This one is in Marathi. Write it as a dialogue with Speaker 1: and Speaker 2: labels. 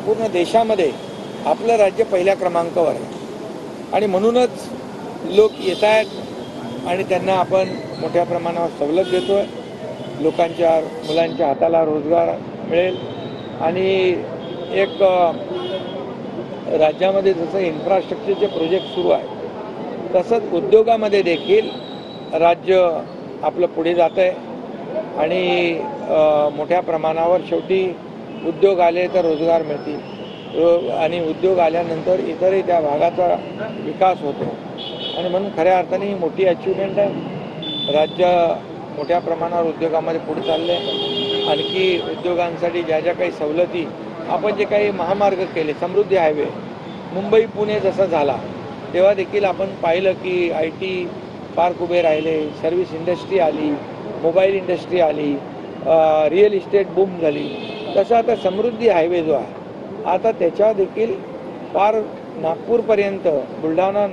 Speaker 1: पूर्ण देशामध्ये आपलं राज्य पहिल्या क्रमांकावर आहे आणि म्हणूनच लोक येत आहेत आणि त्यांना आपण मोठ्या प्रमाणावर सवलत देतो आहे। लोकांच्या मुलांच्या हाताला रोजगार मिळेल आणि एक राज्यामध्ये जसं इन्फ्रास्ट्रक्चरचे प्रोजेक्ट सुरू आहे तसंच उद्योगामध्ये देखील राज्य आपलं पुढे जातं आहे आणि मोठ्या प्रमाणावर शेवटी उद्योग आले तर रोजगार मिळतील आणि उद्योग आल्यानंतर इतरही त्या भागाचा विकास होतो आणि म्हणून खऱ्या अर्थाने ही मोठी अचिव्हमेंट आहे। राज्य मोठ्या प्रमाणावर उद्योगामध्ये पुढे चाललं आहे। आणखी उद्योगांसाठी ज्या ज्या काही सवलती आपण जे काही महामार्ग केले, समृद्धी हायवे मुंबई पुणे जसा झाला तेव्हा देखील आपण पाहिलं की IT पार्क उभे राहिले, सर्व्हिस इंडस्ट्री आली, मोबाईल इंडस्ट्री आली, रिअल इस्टेट बूम झाली। तसं आता समृद्धी हायवे जो आहे आता त्याच्या देखील पार नागपूरपर्यंत बुलढाणा